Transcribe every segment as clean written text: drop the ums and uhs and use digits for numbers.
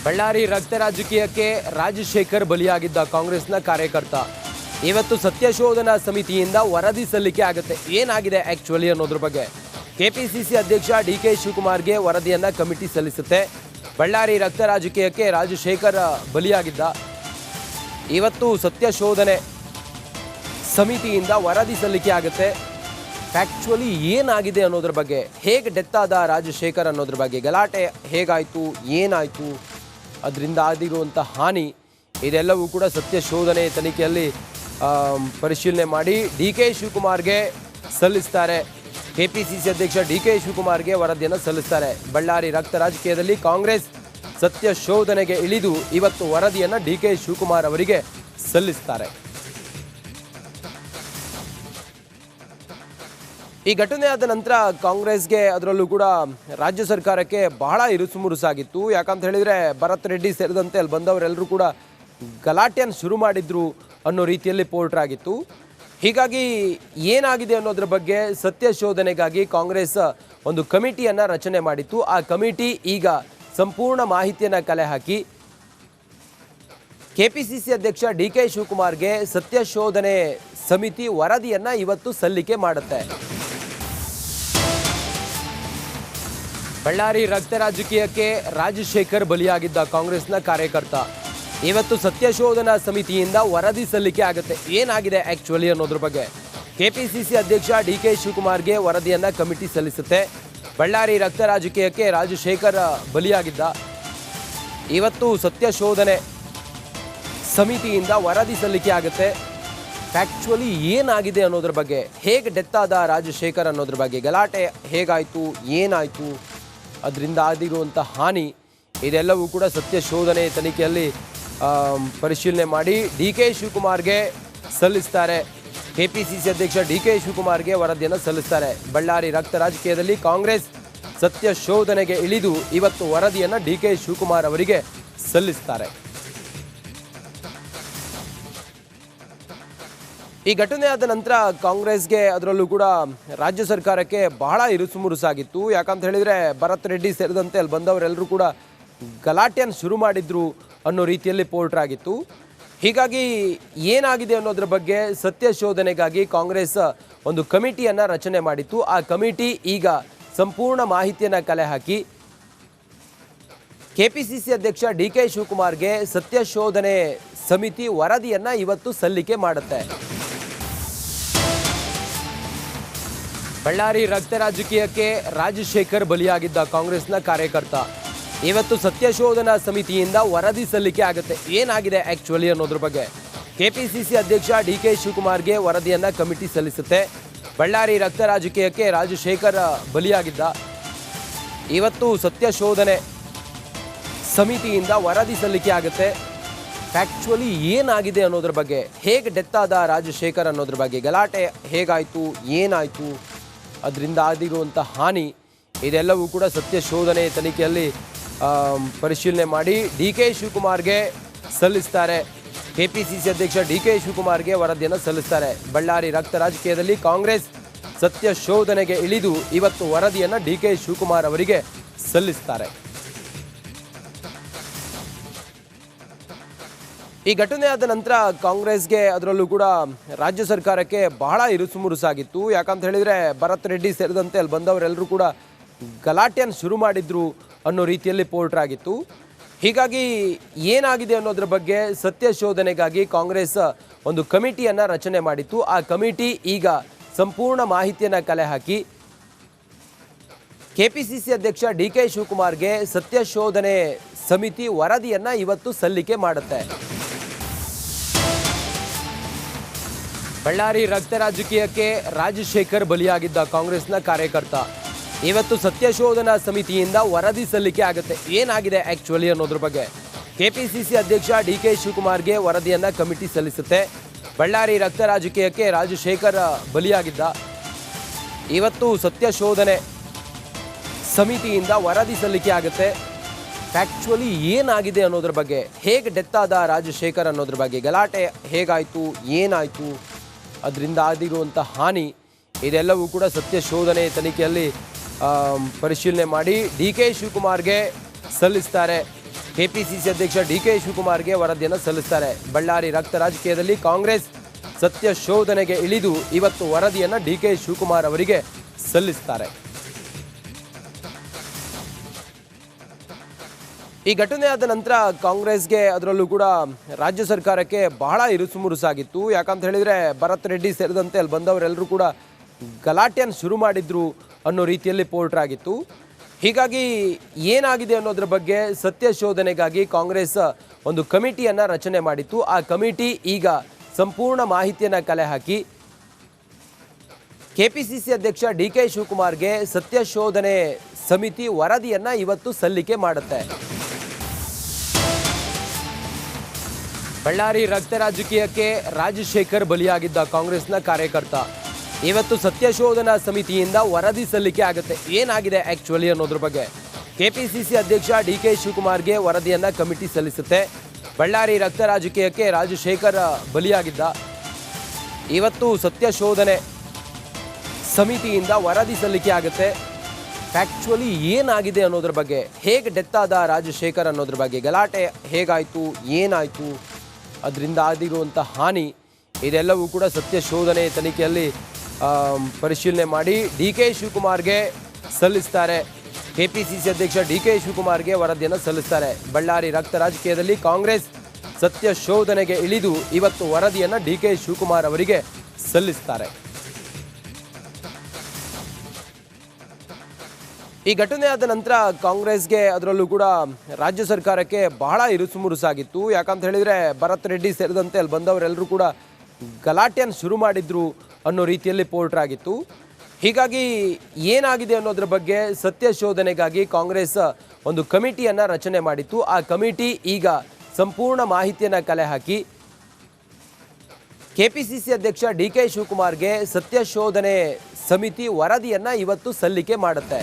ಬಳ್ಳಾರಿ ರಕ್ತ ರಾಜಕೀಯಕ್ಕೆ ರಾಜಶೇಖರ್ ಬಲಿಯಾಗಿದ್ದ ಕಾಂಗ್ರೆಸ್ನ ಕಾರ್ಯಕರ್ತ ಇವತ್ತು ಸತ್ಯಶೋಧನಾ ಸಮಿತಿಯಿಂದ ವರದಿ ಸಲ್ಲಿಕೆ ಆಗುತ್ತೆ. ಏನಾಗಿದೆ ಆಕ್ಚುಲಿ ಅನ್ನೋದ್ರ ಬಗ್ಗೆ ಕೆಪಿಸಿಸಿ ಅಧ್ಯಕ್ಷ ಡಿಕೆ ಶಿವಕುಮಾರ್ಗೆ ವರದಿಯನ್ನ ಕಮಿಟಿ ಸಲ್ಲಿಸುತ್ತೆ. ಬಳ್ಳಾರಿ ರಕ್ತ ರಾಜಕೀಯಕ್ಕೆ ರಾಜಶೇಖರ್ ಬಲಿಯಾಗಿದ್ದ ಇವತ್ತು ಸತ್ಯಶೋಧನೆ ಸಮಿತಿಯಿಂದ ವರದಿ ಸಲ್ಲಿಕೆ ಆಗುತ್ತೆ. ಆಕ್ಚುಲಿ ಏನಾಗಿದೆ ಅನ್ನೋದ್ರ ಬಗ್ಗೆ, ಹೇಗೆ ಡೆತ್ ಆದ ರಾಜಶೇಖರ್ ಅನ್ನೋದ್ರ ಬಗ್ಗೆ, ಗಲಾಟೆ ಹೇಗಾಯಿತು, ಏನಾಯಿತು, ಅದರಿಂದ ಆಗಿರುವಂಥ ಹಾನಿ, ಇದೆಲ್ಲವೂ ಕೂಡ ಸತ್ಯಶೋಧನೆ ತನಿಖೆಯಲ್ಲಿ ಪರಿಶೀಲನೆ ಮಾಡಿ ಡಿಕೆ ಶಿವಕುಮಾರ್ಗೆ ಸಲ್ಲಿಸ್ತಾರೆ. ಕೆಪಿಸಿಸಿ ಅಧ್ಯಕ್ಷ ಡಿಕೆ ಶಿವಕುಮಾರ್ಗೆ ವರದಿಯನ್ನು ಸಲ್ಲಿಸ್ತಾರೆ. ಬಳ್ಳಾರಿ ರಕ್ತ ರಾಜಕೀಯದಲ್ಲಿ ಕಾಂಗ್ರೆಸ್ ಸತ್ಯಶೋಧನೆಗೆ ಇಳಿದು ಇವತ್ತು ವರದಿಯನ್ನು ಡಿಕೆ ಶಿವಕುಮಾರ್ ಅವರಿಗೆ ಸಲ್ಲಿಸ್ತಾರೆ. ಈ ಘಟನೆ ಆದ ನಂತರ ಕಾಂಗ್ರೆಸ್ಗೆ, ಅದರಲ್ಲೂ ಕೂಡ ರಾಜ್ಯ ಸರ್ಕಾರಕ್ಕೆ ಬಹಳ ಇರುಸುಮುರುಸಾಗಿತ್ತು. ಯಾಕಂತ ಹೇಳಿದರೆ ಭರತ್ ರೆಡ್ಡಿ ಸೇರಿದಂತೆ ಅಲ್ಲಿ ಬಂದವರೆಲ್ಲರೂ ಕೂಡ ಗಲಾಟೆಯನ್ನು ಶುರು ಮಾಡಿದ್ರು ಅನ್ನೋ ರೀತಿಯಲ್ಲಿ ಪೋರ್ಟ್ರಾಗಿತ್ತು. ಹೀಗಾಗಿ ಏನಾಗಿದೆ ಅನ್ನೋದ್ರ ಬಗ್ಗೆ ಸತ್ಯಶೋಧನೆಗಾಗಿ ಕಾಂಗ್ರೆಸ್ ಒಂದು ಕಮಿಟಿಯನ್ನು ರಚನೆ ಮಾಡಿತ್ತು. ಆ ಕಮಿಟಿ ಈಗ ಸಂಪೂರ್ಣ ಮಾಹಿತಿಯನ್ನು ಕಲೆ ಹಾಕಿ ಕೆಪಿಸಿಸಿ ಅಧ್ಯಕ್ಷ ಡಿಕೆ ಶಿವಕುಮಾರ್ಗೆ ಸತ್ಯಶೋಧನೆ ಸಮಿತಿ ವರದಿಯನ್ನು ಇವತ್ತು ಸಲ್ಲಿಕೆ ಮಾಡುತ್ತೆ. ಬಳ್ಳಾರಿ ರಕ್ತ ರಾಜಕೀಯಕ್ಕೆ ರಾಜಶೇಖರ್ ಬಲಿಯಾಗಿದ್ದ ಕಾಂಗ್ರೆಸ್ನ ಕಾರ್ಯಕರ್ತ ಇವತ್ತು ಸತ್ಯಶೋಧನಾ ಸಮಿತಿಯಿಂದ ವರದಿ ಸಲ್ಲಿಕೆ ಆಗುತ್ತೆ. ಏನಾಗಿದೆ ಆಕ್ಚುಲಿ ಅನ್ನೋದ್ರ ಬಗ್ಗೆ ಕೆಪಿಸಿಸಿ ಅಧ್ಯಕ್ಷ ಡಿಕೆ ಶಿವಕುಮಾರ್ಗೆ ವರದಿಯನ್ನ ಕಮಿಟಿ ಸಲ್ಲಿಸುತ್ತೆ. ಬಳ್ಳಾರಿ ರಕ್ತ ರಾಜಕೀಯಕ್ಕೆ ರಾಜಶೇಖರ್ ಬಲಿಯಾಗಿದ್ದ ಇವತ್ತು ಸತ್ಯಶೋಧನೆ ಸಮಿತಿಯಿಂದ ವರದಿ ಸಲ್ಲಿಕೆ ಆಗುತ್ತೆ. ಆಕ್ಚುಲಿ ಏನಾಗಿದೆ ಅನ್ನೋದ್ರ ಬಗ್ಗೆ, ಹೇಗೆ ಡೆತ್ ಆದ ರಾಜಶೇಖರ್ ಅನ್ನೋದ್ರ ಬಗ್ಗೆ, ಗಲಾಟೆ ಹೇಗಾಯಿತು, ಏನಾಯಿತು, ಅದರಿಂದ ಆಗಿರುವಂಥ ಹಾನಿ, ಇದೆಲ್ಲವೂ ಕೂಡ ಸತ್ಯಶೋಧನೆ ತನಿಖೆಯಲ್ಲಿ ಪರಿಶೀಲನೆ ಮಾಡಿ ಡಿಕೆ ಶಿವಕುಮಾರ್ಗೆ ಸಲ್ಲಿಸ್ತಾರೆ. ಕೆಪಿಸಿಸಿ ಅಧ್ಯಕ್ಷ ಡಿಕೆ ಶಿವಕುಮಾರ್ಗೆ ವರದಿಯನ್ನು ಸಲ್ಲಿಸ್ತಾರೆ. ಬಳ್ಳಾರಿ ರಕ್ತ ರಾಜಕೀಯದಲ್ಲಿ ಕಾಂಗ್ರೆಸ್ ಸತ್ಯಶೋಧನೆಗೆ ಇಳಿದು ಇವತ್ತು ವರದಿಯನ್ನು ಡಿಕೆ ಶಿವಕುಮಾರ್ ಅವರಿಗೆ ಸಲ್ಲಿಸ್ತಾರೆ. ಈ ಘಟನೆ ಆದ ನಂತರ ಕಾಂಗ್ರೆಸ್ಗೆ, ಅದರಲ್ಲೂ ಕೂಡ ರಾಜ್ಯ ಸರ್ಕಾರಕ್ಕೆ ಬಹಳ ಇರುಸುಮುರುಸಾಗಿತ್ತು. ಯಾಕಂತ ಹೇಳಿದರೆ ಭರತ್ ರೆಡ್ಡಿ ಸೇರಿದಂತೆ ಅಲ್ಲಿ ಬಂದವರೆಲ್ಲರೂ ಕೂಡ ಗಲಾಟೆಯನ್ನು ಶುರು ಮಾಡಿದ್ರು ಅನ್ನೋ ರೀತಿಯಲ್ಲಿ ಪೋರ್ಟ್ರಾಗಿತ್ತು. ಹೀಗಾಗಿ ಏನಾಗಿದೆ ಅನ್ನೋದ್ರ ಬಗ್ಗೆ ಸತ್ಯಶೋಧನೆಗಾಗಿ ಕಾಂಗ್ರೆಸ್ ಒಂದು ಕಮಿಟಿಯನ್ನು ರಚನೆ ಮಾಡಿತ್ತು. ಆ ಕಮಿಟಿ ಈಗ ಸಂಪೂರ್ಣ ಮಾಹಿತಿಯನ್ನು ಕಲೆ ಹಾಕಿ ಕೆಪಿಸಿಸಿ ಅಧ್ಯಕ್ಷ ಡಿಕೆ ಶಿವಕುಮಾರ್ಗೆ ಸತ್ಯಶೋಧನೆ ಸಮಿತಿ ವರದಿಯನ್ನು ಇವತ್ತು ಸಲ್ಲಿಕೆ ಮಾಡುತ್ತೆ. ಬಳ್ಳಾರಿ ರಕ್ತ ರಾಜಕೀಯಕ್ಕೆ ರಾಜಶೇಖರ್ ಬಲಿಯಾಗಿದ್ದ ಕಾಂಗ್ರೆಸ್ನ ಕಾರ್ಯಕರ್ತ ಇವತ್ತು ಸತ್ಯಶೋಧನಾ ಸಮಿತಿಯಿಂದ ವರದಿ ಸಲ್ಲಿಕೆ ಆಗುತ್ತೆ. ಏನಾಗಿದೆ ಆಕ್ಚುಲಿ ಅನ್ನೋದ್ರ ಬಗ್ಗೆ ಕೆಪಿಸಿಸಿ ಅಧ್ಯಕ್ಷ ಡಿಕೆ ಶಿವಕುಮಾರ್ಗೆ ವರದಿಯನ್ನ ಕಮಿಟಿ ಸಲ್ಲಿಸುತ್ತೆ. ಬಳ್ಳಾರಿ ರಕ್ತ ರಾಜಕೀಯಕ್ಕೆ ರಾಜಶೇಖರ್ ಬಲಿಯಾಗಿದ್ದ ಇವತ್ತು ಸತ್ಯಶೋಧನೆ ಸಮಿತಿಯಿಂದ ವರದಿ ಸಲ್ಲಿಕೆ ಆಗುತ್ತೆ. ಆಕ್ಚುಲಿ ಏನಾಗಿದೆ ಅನ್ನೋದ್ರ ಬಗ್ಗೆ, ಹೇಗೆ ಡೆತ್ ಆದ ರಾಜಶೇಖರ್ ಅನ್ನೋದ್ರ ಬಗ್ಗೆ, ಗಲಾಟೆ ಹೇಗಾಯಿತು, ಏನಾಯಿತು, ಅದರಿಂದ ಆಗಿರುವಂಥ ಹಾನಿ, ಇದೆಲ್ಲವೂ ಕೂಡ ಸತ್ಯಶೋಧನೆ ತನಿಖೆಯಲ್ಲಿ ಪರಿಶೀಲನೆ ಮಾಡಿ ಡಿಕೆ ಶಿವಕುಮಾರ್ಗೆ ಸಲ್ಲಿಸ್ತಾರೆ. ಕೆಪಿಸಿಸಿ ಅಧ್ಯಕ್ಷ ಡಿಕೆ ಶಿವಕುಮಾರ್ಗೆ ವರದಿಯನ್ನು ಸಲ್ಲಿಸ್ತಾರೆ. ಬಳ್ಳಾರಿ ರಕ್ತ ರಾಜಕೀಯದಲ್ಲಿ ಕಾಂಗ್ರೆಸ್ ಸತ್ಯಶೋಧನೆಗೆ ಇಳಿದು ಇವತ್ತು ವರದಿಯನ್ನು ಡಿಕೆ ಶಿವಕುಮಾರ್ ಅವರಿಗೆ ಸಲ್ಲಿಸ್ತಾರೆ. ಈ ಘಟನೆ ಆದ ನಂತರ ಕಾಂಗ್ರೆಸ್ಗೆ, ಅದರಲ್ಲೂ ಕೂಡ ರಾಜ್ಯ ಸರ್ಕಾರಕ್ಕೆ ಬಹಳ ಇರುಸುಮುರುಸಾಗಿತ್ತು. ಯಾಕಂತ ಹೇಳಿದರೆ ಭರತ್ ರೆಡ್ಡಿ ಸೇರಿದಂತೆ ಅಲ್ಲಿ ಬಂದವರೆಲ್ಲರೂ ಕೂಡ ಗಲಾಟೆಯನ್ನು ಶುರು ಮಾಡಿದ್ರು ಅನ್ನೋ ರೀತಿಯಲ್ಲಿ ಪೋರ್ಟ್ರಾಗಿತ್ತು. ಹೀಗಾಗಿ ಏನಾಗಿದೆ ಅನ್ನೋದ್ರ ಬಗ್ಗೆ ಸತ್ಯಶೋಧನೆಗಾಗಿ ಕಾಂಗ್ರೆಸ್ ಒಂದು ಕಮಿಟಿಯನ್ನು ರಚನೆ ಮಾಡಿತ್ತು. ಆ ಕಮಿಟಿ ಈಗ ಸಂಪೂರ್ಣ ಮಾಹಿತಿಯನ್ನು ಕಲೆ ಹಾಕಿ ಕೆಪಿಸಿಸಿ ಅಧ್ಯಕ್ಷ ಡಿಕೆ ಶಿವಕುಮಾರ್ಗೆ ಸತ್ಯಶೋಧನೆ ಸಮಿತಿ ವರದಿಯನ್ನು ಇವತ್ತು ಸಲ್ಲಿಕೆ ಮಾಡುತ್ತೆ. ಬಳ್ಳಾರಿ ರಕ್ತ ರಾಜಕೀಯಕ್ಕೆ ರಾಜಶೇಖರ್ ಬಲಿಯಾಗಿದ್ದ ಕಾಂಗ್ರೆಸ್ನ ಕಾರ್ಯಕರ್ತ ಇವತ್ತು ಸತ್ಯಶೋಧನಾ ಸಮಿತಿಯಿಂದ ವರದಿ ಸಲ್ಲಿಕೆ ಆಗುತ್ತೆ. ಏನಾಗಿದೆ ಆಕ್ಚುಲಿ ಅನ್ನೋದ್ರ ಬಗ್ಗೆ ಕೆಪಿಸಿಸಿ ಅಧ್ಯಕ್ಷ ಡಿಕೆ ಶಿವಕುಮಾರ್ಗೆ ವರದಿಯನ್ನು ಕಮಿಟಿ ಸಲ್ಲಿಸುತ್ತೆ. ಬಳ್ಳಾರಿ ರಕ್ತ ರಾಜಕೀಯಕ್ಕೆ ರಾಜಶೇಖರ್ ಬಲಿಯಾಗಿದ್ದ ಇವತ್ತು ಸತ್ಯಶೋಧನೆ ಸಮಿತಿಯಿಂದ ವರದಿ ಸಲ್ಲಿಕೆ ಆಗುತ್ತೆ. ಆಕ್ಚುಲಿ ಏನಾಗಿದೆ ಅನ್ನೋದ್ರ ಬಗ್ಗೆ, ಹೇಗೆ ಡೆತ್ ಆದ ರಾಜಶೇಖರ್ ಅನ್ನೋದ್ರ ಬಗ್ಗೆ, ಗಲಾಟೆ ಹೇಗಾಯಿತು, ಏನಾಯಿತು, ಅದರಿಂದ ಆಗಿರುವಂಥ ಹಾನಿ, ಇದೆಲ್ಲವೂ ಕೂಡ ಸತ್ಯಶೋಧನೆ ತನಿಖೆಯಲ್ಲಿ ಪರಿಶೀಲನೆ ಮಾಡಿ ಡಿಕೆ ಶಿವಕುಮಾರ್ಗೆ ಸಲ್ಲಿಸ್ತಾರೆ. ಕೆಪಿಸಿಸಿ ಅಧ್ಯಕ್ಷ ಡಿಕೆ ಶಿವಕುಮಾರ್ಗೆ ವರದಿಯನ್ನು ಸಲ್ಲಿಸ್ತಾರೆ. ಬಳ್ಳಾರಿ ರಕ್ತ ರಾಜಕೀಯದಲ್ಲಿ ಕಾಂಗ್ರೆಸ್ ಸತ್ಯ ಶೋಧನೆಗೆ ಇಳಿದು ಇವತ್ತು ವರದಿಯನ್ನು ಡಿಕೆ ಶಿವಕುಮಾರ್ ಅವರಿಗೆ ಸಲ್ಲಿಸ್ತಾರೆ. ಈ ಘಟನೆ ಆದ ನಂತರ ಕಾಂಗ್ರೆಸ್ಗೆ ಅದರಲ್ಲೂ ಕೂಡ ರಾಜ್ಯ ಸರ್ಕಾರಕ್ಕೆ ಬಹಳ ಇರುಸುಮುರುಸಾಗಿತ್ತು. ಯಾಕಂತ ಹೇಳಿದರೆ ಭರತ್ ರೆಡ್ಡಿ ಸೇರಿದಂತೆ ಅಲ್ಲಿ ಬಂದವರೆಲ್ಲರೂ ಕೂಡ ಗಲಾಟೆಯನ್ನು ಶುರು ಮಾಡಿದ್ರು ಅನ್ನೋ ರೀತಿಯಲ್ಲಿ ಪೋರ್ಟ್ರ್ ಆಗಿತ್ತು. ಹೀಗಾಗಿ ಏನಾಗಿದೆ ಅನ್ನೋದ್ರ ಬಗ್ಗೆ ಸತ್ಯ ಶೋಧನೆಗಾಗಿ ಕಾಂಗ್ರೆಸ್ ಒಂದು ಕಮಿಟಿಯನ್ನು ರಚನೆ ಮಾಡಿತ್ತು. ಆ ಕಮಿಟಿ ಈಗ ಸಂಪೂರ್ಣ ಮಾಹಿತಿಯನ್ನು ಕಲೆ ಹಾಕಿ ಕೆಪಿಸಿಸಿ ಅಧ್ಯಕ್ಷ ಡಿಕೆ ಶಿವಕುಮಾರ್ಗೆ ಸತ್ಯ ಶೋಧನೆ ಸಮಿತಿ ವರದಿಯನ್ನು ಇವತ್ತು ಸಲ್ಲಿಕೆ ಮಾಡುತ್ತೆ. ಬಳ್ಳಾರಿ ರಕ್ತ ರಾಜಕೀಯಕ್ಕೆ ರಾಜಶೇಖರ್ ಬಲಿಯಾಗಿದ್ದ ಕಾಂಗ್ರೆಸ್ನ ಕಾರ್ಯಕರ್ತ ಇವತ್ತು ಸತ್ಯಶೋಧನಾ ಸಮಿತಿಯಿಂದ ವರದಿ ಸಲ್ಲಿಕೆ ಆಗುತ್ತೆ. ಏನಾಗಿದೆ ಆ್ಯಕ್ಚುಲಿ ಅನ್ನೋದ್ರ ಬಗ್ಗೆ ಕೆಪಿಸಿಸಿ ಅಧ್ಯಕ್ಷ ಡಿಕೆ ಶಿವಕುಮಾರ್ಗೆ ವರದಿಯನ್ನು ಕಮಿಟಿ ಸಲ್ಲಿಸುತ್ತೆ. ಬಳ್ಳಾರಿ ರಕ್ತ ರಾಜಕೀಯಕ್ಕೆ ರಾಜಶೇಖರ್ ಬಲಿಯಾಗಿದ್ದ ಇವತ್ತು ಸತ್ಯಶೋಧನೆ ಸಮಿತಿಯಿಂದ ವರದಿ ಸಲ್ಲಿಕೆ ಆಗುತ್ತೆ. ಆ್ಯಕ್ಚುಲಿ ಏನಾಗಿದೆ ಅನ್ನೋದ್ರ ಬಗ್ಗೆ, ಹೇಗೆ ಡೆತ್ ಆದ ರಾಜಶೇಖರ್ ಅನ್ನೋದ್ರ ಬಗ್ಗೆ, ಗಲಾಟೆ ಹೇಗಾಯಿತು, ಏನಾಯಿತು, ಅದರಿಂದ ಆಗಿರುವಂಥ ಹಾನಿ, ಇದೆಲ್ಲವೂ ಕೂಡ ಸತ್ಯ ಶೋಧನೆ ತನಿಖೆಯಲ್ಲಿ ಪರಿಶೀಲನೆ ಮಾಡಿ ಡಿಕೆ ಶಿವಕುಮಾರ್ಗೆ ಸಲ್ಲಿಸ್ತಾರೆ. ಕೆಪಿಸಿಸಿ ಅಧ್ಯಕ್ಷ ಡಿಕೆ ಶಿವಕುಮಾರ್ಗೆ ವರದಿಯನ್ನು ಸಲ್ಲಿಸ್ತಾರೆ. ಬಳ್ಳಾರಿ ರಕ್ತ ರಾಜಕೀಯದಲ್ಲಿ ಕಾಂಗ್ರೆಸ್ ಸತ್ಯ ಶೋಧನೆಗೆ ಇಳಿದು ಇವತ್ತು ವರದಿಯನ್ನು ಡಿಕೆ ಶಿವಕುಮಾರ್ ಅವರಿಗೆ ಸಲ್ಲಿಸ್ತಾರೆ. ಈ ಘಟನೆ ಆದ ನಂತರ ಕಾಂಗ್ರೆಸ್ಗೆ ಅದರಲ್ಲೂ ಕೂಡ ರಾಜ್ಯ ಸರ್ಕಾರಕ್ಕೆ ಬಹಳ ಇರುಸುಮುರುಸಾಗಿತ್ತು. ಯಾಕಂತ ಹೇಳಿದರೆ ಭರತ್ ರೆಡ್ಡಿ ಸೇರಿದಂತೆ ಅಲ್ಲಿ ಬಂದವರೆಲ್ಲರೂ ಕೂಡ ಗಲಾಟೆಯನ್ನು ಶುರು ಮಾಡಿದ್ರು ಅನ್ನೋ ರೀತಿಯಲ್ಲಿ ಪೋರ್ಟ್ರ್ ಆಗಿತ್ತು. ಹೀಗಾಗಿ ಏನಾಗಿದೆ ಅನ್ನೋದ್ರ ಬಗ್ಗೆ ಸತ್ಯ ಶೋಧನೆಗಾಗಿ ಕಾಂಗ್ರೆಸ್ ಒಂದು ಕಮಿಟಿಯನ್ನು ರಚನೆ ಮಾಡಿತ್ತು. ಆ ಕಮಿಟಿ ಈಗ ಸಂಪೂರ್ಣ ಮಾಹಿತಿಯನ್ನು ಕಲೆ ಹಾಕಿ ಕೆಪಿಸಿಸಿ ಅಧ್ಯಕ್ಷ ಡಿಕೆ ಶಿವಕುಮಾರ್ಗೆ ಸತ್ಯ ಶೋಧನೆ ಸಮಿತಿ ವರದಿಯನ್ನು ಇವತ್ತು ಸಲ್ಲಿಕೆ ಮಾಡುತ್ತೆ.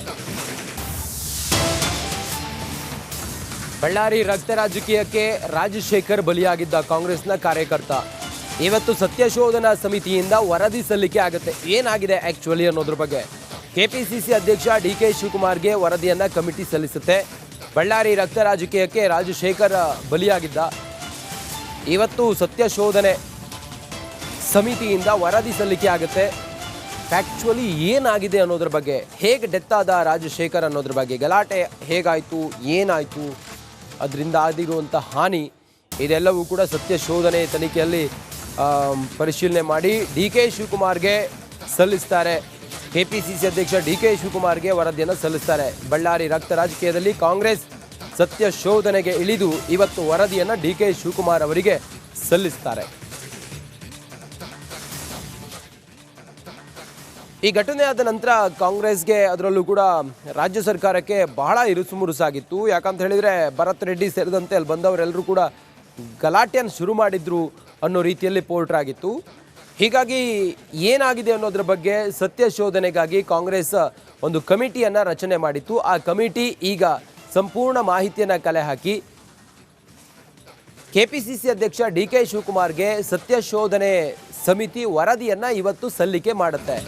ಬಳ್ಳಾರಿ ರಕ್ತ ರಾಜಕೀಯಕ್ಕೆ ರಾಜಶೇಖರ್ ಬಲಿಯಾಗಿದ್ದ ಕಾಂಗ್ರೆಸ್ನ ಕಾರ್ಯಕರ್ತ ಇವತ್ತು ಸತ್ಯಶೋಧನಾ ಸಮಿತಿಯಿಂದ ವರದಿ ಸಲ್ಲಿಕೆ ಆಗುತ್ತೆ. ಏನಾಗಿದೆ ಆ್ಯಕ್ಚುಲಿ ಅನ್ನೋದ್ರ ಬಗ್ಗೆ ಕೆಪಿಸಿಸಿ ಅಧ್ಯಕ್ಷ ಡಿಕೆ ಶಿವಕುಮಾರ್ಗೆ ವರದಿಯನ್ನು ಕಮಿಟಿ ಸಲ್ಲಿಸುತ್ತೆ. ಬಳ್ಳಾರಿ ರಕ್ತ ರಾಜಕೀಯಕ್ಕೆ ರಾಜಶೇಖರ್ ಬಲಿಯಾಗಿದ್ದ ಇವತ್ತು ಸತ್ಯಶೋಧನೆ ಸಮಿತಿಯಿಂದ ವರದಿ ಸಲ್ಲಿಕೆ ಆಗುತ್ತೆ. ಆ್ಯಕ್ಚುಲಿ ಏನಾಗಿದೆ ಅನ್ನೋದ್ರ ಬಗ್ಗೆ, ಹೇಗೆ ಡೆತ್ ಆದ ರಾಜಶೇಖರ್ ಅನ್ನೋದ್ರ ಬಗ್ಗೆ, ಗಲಾಟೆ ಹೇಗಾಯಿತು, ಏನಾಯಿತು, ಅದರಿಂದ ಆಗಿರುವಂಥ ಹಾನಿ, ಇದೆಲ್ಲವೂ ಕೂಡ ಸತ್ಯ ಶೋಧನೆ ತನಿಖೆಯಲ್ಲಿ ಪರಿಶೀಲನೆ ಮಾಡಿ ಡಿಕೆ ಶಿವಕುಮಾರ್ಗೆ ಸಲ್ಲಿಸ್ತಾರೆ. ಕೆಪಿಸಿಸಿ ಅಧ್ಯಕ್ಷ ಡಿಕೆ ಶಿವಕುಮಾರ್ಗೆ ವರದಿಯನ್ನು ಸಲ್ಲಿಸ್ತಾರೆ. ಬಳ್ಳಾರಿ ರಕ್ತ ರಾಜಕೀಯದಲ್ಲಿ ಕಾಂಗ್ರೆಸ್ ಸತ್ಯ ಶೋಧನೆಗೆ ಇಳಿದು ಇವತ್ತು ವರದಿಯನ್ನು ಡಿಕೆ ಶಿವಕುಮಾರ್ ಅವರಿಗೆ ಸಲ್ಲಿಸ್ತಾರೆ. ಈ ಘಟನೆ ಆದ ನಂತರ ಕಾಂಗ್ರೆಸ್ಗೆ ಅದರಲ್ಲೂ ಕೂಡ ರಾಜ್ಯ ಸರ್ಕಾರಕ್ಕೆ ಬಹಳ ಇರುಸುಮುರುಸಾಗಿತ್ತು. ಯಾಕಂತ ಹೇಳಿದರೆ ಭರತ್ ರೆಡ್ಡಿ ಸೇರಿದಂತೆ ಅಲ್ಲಿ ಬಂದವರೆಲ್ಲರೂ ಕೂಡ ಗಲಾಟೆಯನ್ನು ಶುರು ಮಾಡಿದ್ರು ಅನ್ನೋ ರೀತಿಯಲ್ಲಿ ಪೋರ್ಟ್ರ್ ಆಗಿತ್ತು. ಹೀಗಾಗಿ ಏನಾಗಿದೆ ಅನ್ನೋದ್ರ ಬಗ್ಗೆ ಸತ್ಯ ಶೋಧನೆಗಾಗಿ ಕಾಂಗ್ರೆಸ್ ಒಂದು ಕಮಿಟಿಯನ್ನು ರಚನೆ ಮಾಡಿತ್ತು. ಆ ಕಮಿಟಿ ಈಗ ಸಂಪೂರ್ಣ ಮಾಹಿತಿಯನ್ನು ಕಲೆ ಹಾಕಿ ಕೆಪಿಸಿಸಿ ಅಧ್ಯಕ್ಷ ಡಿಕೆ ಶಿವಕುಮಾರ್ಗೆ ಸತ್ಯ ಶೋಧನೆ ಸಮಿತಿ ವರದಿಯನ್ನು ಇವತ್ತು ಸಲ್ಲಿಕೆ ಮಾಡುತ್ತೆ.